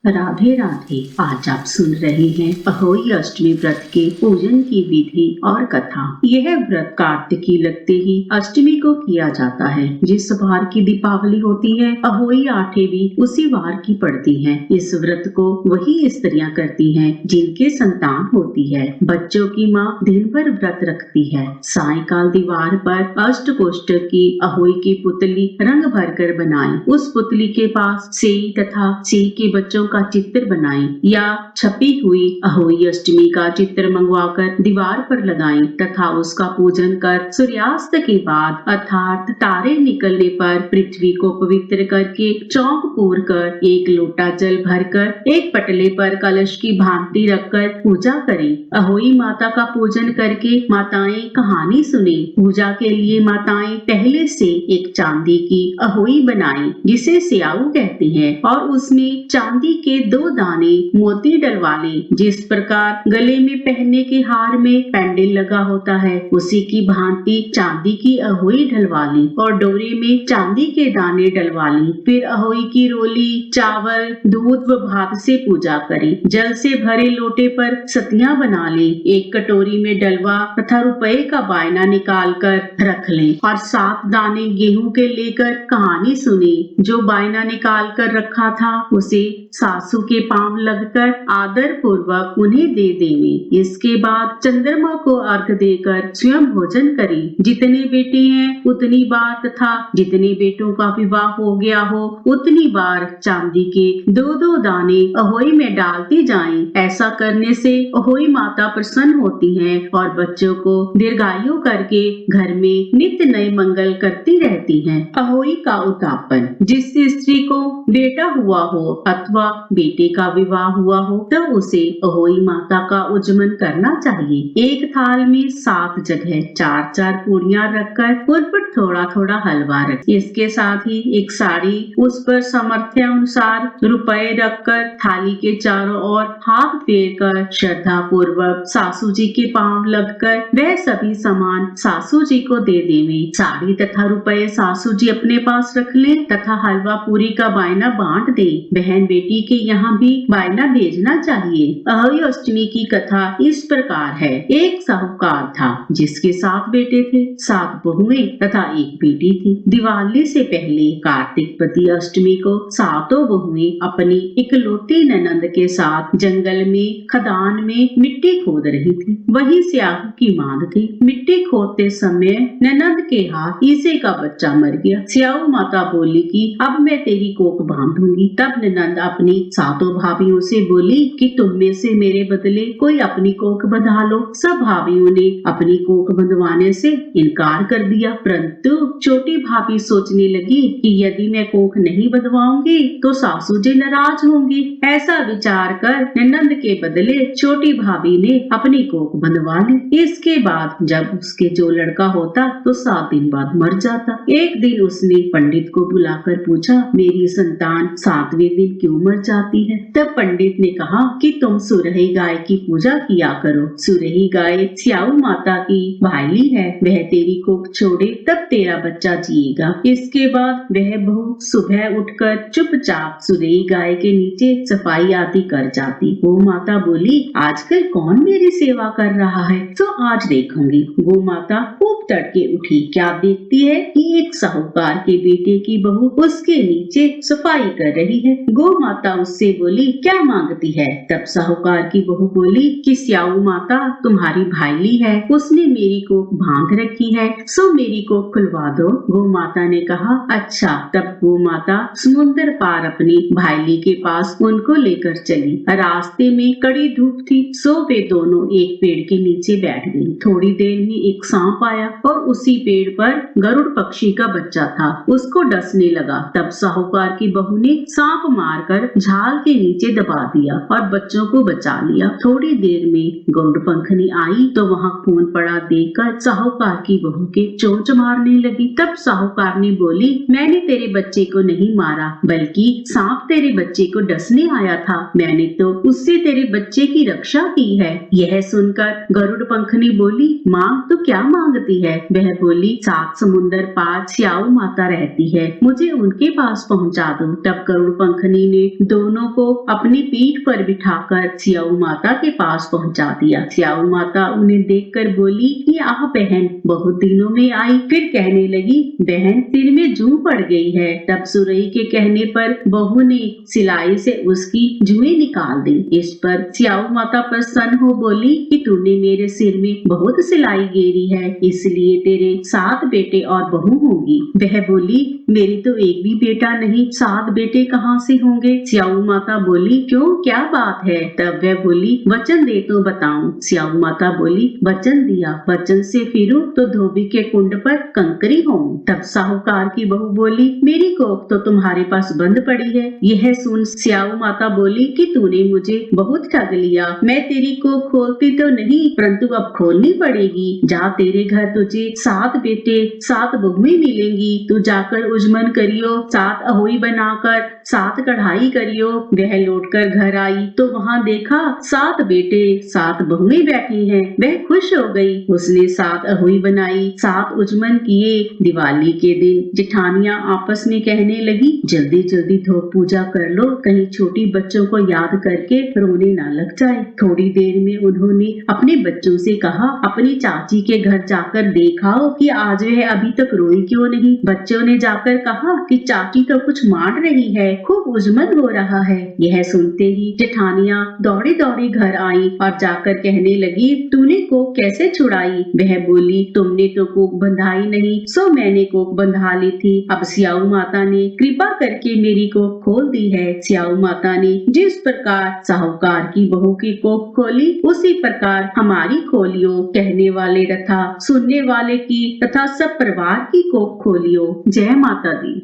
राधे राधे। आज आप सुन रहे हैं अहोई अष्टमी व्रत के पूजन की विधि और कथा। यह व्रत कार्तिकी लगते ही अष्टमी को किया जाता है। जिस वार की दीपावली होती है, अहोई आठे भी उसी वार की पड़ती है। इस व्रत को वही स्त्रियां करती हैं जिनके संतान होती है। बच्चों की माँ दिन भर व्रत रखती है। सायंकाल दीवार पर अष्टकोष्ठ की अहोई की पुतली रंग भरकर बनाई। उस पुतली के पास सेई तथा सेई के बच्चों का चित्र बनाएं या छपी हुई अहोई अष्टमी का चित्र मंगवाकर दीवार पर लगाएं तथा उसका पूजन कर सूर्यास्त के बाद अर्थात तारे निकलने पर पृथ्वी को पवित्र करके चौक पूर कर एक लोटा जल भरकर एक पटले पर कलश की भांति रखकर पूजा करें। अहोई माता का पूजन करके माताएं कहानी सुने। पूजा के लिए माताएं पहले से एक चांदी की अहोई बनाएं जिसे स्याऊ कहते हैं और उसमें चांदी के 2 दाने मोती डलवा लें। जिस प्रकार गले में पहनने के हार में पेंडल लगा होता है, उसी की भांति चांदी की अहोई डलवा ली और डोरे में चांदी के दाने डलवा ली। फिर अहोई की रोली, चावल, दूध व भात से पूजा करें। जल से भरे लोटे पर सतियां बना लें। एक कटोरी में डलवा तथा रुपए का बायना निकाल कर रख लें और 7 दाने गेहूं के लेकर कहानी सुने। जो बायना निकाल कर रखा था उसे सासू के पांव लगकर आदर पूर्वक उन्हें दे देवे। इसके बाद चंद्रमा को अर्घ देकर स्वयं भोजन करें। जितने बेटे हैं उतनी बार तथा जितने बेटों का विवाह हो गया हो उतनी बार चांदी के 2-2 दाने अहोई में डालते जाएं। ऐसा करने से अहोई माता प्रसन्न होती हैं और बच्चों को दीर्घायु करके घर में नित्य नए मंगल करती रहती हैं। अहोई का उतापन। जिस स्त्री को बेटा हुआ हो अथवा बेटे का विवाह हुआ हो तो उसे अहोई माता का उज्जमन करना चाहिए। एक थाल में 7 जगह 4-4 पूरियां रखकर उन पर थोड़ा थोड़ा हलवा रखें। इसके साथ ही एक साड़ी, उस पर सामर्थ्य अनुसार रुपए रखकर थाली के चारों ओर हाथ फेर कर श्रद्धा पूर्वक सासू जी के पांव लगकर वह सभी सामान सासू जी को दे देवे। साड़ी तथा रुपए सासू जी अपने पास रख लें तथा हलवा पूरी का बायना बांट दे। बहन बेटी के यहाँ भी बायना भेजना चाहिए। अहोई अष्टमी की कथा इस प्रकार है। एक साहूकार था जिसके 7 बेटे थे, 7 बहुएं तथा 1 बेटी थी। दिवाली से पहले कार्तिक पति अष्टमी को 7 बहुएं अपनी इकलौती ननंद के साथ जंगल में खदान में मिट्टी खोद रही थी। वही स्याहू की मांद थी। मिट्टी खोदते समय ननंद के हाथ ईसे का बच्चा मर गया। स्याहू माता बोली कि अब मैं तेरी कोख बांधूंगी। तब ननंद अपनी 7 भाभियों से बोली कि तुम में से मेरे बदले कोई अपनी कोख बंधा लो। सब भाभियों ने अपनी कोख बंधवाने से इनकार कर दिया, परंतु छोटी भाभी सोचने लगी कि यदि मैं कोख नहीं बंधवाऊंगी तो सासू जी नाराज होंगी। ऐसा विचार कर ननंद के बदले छोटी भाभी ने अपनी कोख बंधवा ली। इसके बाद जब उसके जो लड़का होता तो 7 दिन बाद मर जाता। एक दिन उसने पंडित को बुलाकर पूछा, मेरी संतान 7वें दिन क्यों मर जाती है? तब पंडित ने कहा कि तुम सुरही गाय की पूजा किया करो। सुरही गाय स्याऊ माता की भाईली है, वह तेरी कोख छोड़े तब तेरा बच्चा जिएगा। इसके बाद वह बहू सुबह उठकर चुपचाप सुरही गाय के नीचे सफाई आदि कर जाती। वो माता बोली, आजकल कौन मेरी सेवा कर रहा है, तो आज देखूंगी। वो माता खूब तड़के उठी। क्या देखती है कि एक साहूकार के बेटे की बहू उसके नीचे सफाई कर रही है। गो माता उससे बोली, क्या मांगती है? तब साहूकार की बहू बोली कि स्याऊ माता तुम्हारी भाईली है, उसने मेरी कोख बांध रखी है, सो मेरी कोख खुलवा दो। गो माता ने कहा, अच्छा। तब गो माता समुद्र पार अपनी भाईली के पास उनको लेकर चली। रास्ते में कड़ी धूप थी, सो वे दोनों एक पेड़ के नीचे बैठ गई। थोड़ी देर में एक सांप आया और उसी पेड़ पर गरुड़ पक्षी का बच्चा था, उसको डसने लगा। तब साहूकार की बहू ने सांप मारकर झाल के नीचे दबा दिया और बच्चों को बचा लिया। थोड़ी देर में गरुड़ पंखनी आई तो वहाँ खून पड़ा देखकर साहूकार की बहू के चोंच मारने लगी। तब साहूकार ने बोली, मैंने तेरे बच्चे को नहीं मारा, बल्कि सांप तेरे बच्चे को डसने आया था। मैंने तो उससे तेरे बच्चे की रक्षा की है। यह सुनकर गरुड़ पंखनी बोली, मांग तो क्या मांगती है? वह बोली, 7 समुंदर पार स्याऊ माता रहती है, मुझे उनके पास पहुंचा दो। तब गरुड़ पंखनी ने दोनों को अपनी पीठ पर बिठाकर स्याऊ माता के पास पहुंचा दिया। स्याऊ माता उन्हें देखकर बोली कि आह बहन, बहुत दिनों में आई। फिर कहने लगी, बहन सिर में जूं पड़ गई है। तब सुरई के कहने पर बहू ने सिलाई से उसकी जुएं निकाल दी। इस पर स्याऊ माता प्रसन्न हो बोली कि तूने मेरे सिर में बहुत सिलाई गेरी है, इसलिए तेरे 7 बेटे और बहू होंगी। वह बोली, मेरी तो एक भी बेटा नहीं, 7 बेटे कहाँ से होंगे? स्याऊ माता बोली, क्यों, क्या बात है? तब वह बोली, वचन दे तो बताऊं। स्याऊ माता बोली, वचन दिया, वचन से फिरूं तो धोबी के कुंड पर कंकरी होऊं। तब साहूकार की बहू बोली, मेरी कोख तो तुम्हारे पास बंद पड़ी है। यह सुन स्याऊ माता बोली कि तूने मुझे बहुत ठग लिया। मैं तेरी कोख खोलती तो नहीं, परंतु अब खोलनी पड़ेगी। जा, तेरे घर तुझे 7 बेटे 7 बहुएं मिलेंगी। तू जाकर उजमन करियो, 7 अहोई बनाकर 7 कढ़ाई करियो। वह लौटकर घर आई तो वहाँ देखा 7 बेटे 7 बहुएं बैठी हैं। वह खुश हो गई। उसने 7 अहोई बनाई, 7 उजमन किए। दिवाली के दिन जेठानियां आपस में कहने लगी, जल्दी जल्दी धूप पूजा कर लो, कहीं छोटी बच्चों को याद करके रोने ना लग जाए। थोड़ी देर में उन्होंने अपने बच्चों से कहा, अपनी चाची के घर जाकर देखाओ कि आज वह अभी तक रोई क्यों नहीं। बच्चों ने जाकर कहा कि चाची तो कुछ मार रही है, खूब उजमन हो रहा है। यह सुनते ही जेठानियां दौड़ी दौड़ी घर आई और जाकर कहने लगी, तूने कोख कैसे छुड़ाई? वह बोली, तुमने तो कोख बंधाई नहीं, सो मैंने कोख बंधा ली थी। अब स्याऊ माता ने कृपा करके मेरी कोख खोल दी है। स्याऊ माता ने जिस प्रकार साहूकार की बहू की कोख खोली, उसी प्रकार हमारी खोलियो। कहने वाले तथा सुनने वाले की तथा सब परिवार की कोख खोलियो। जय माता दी।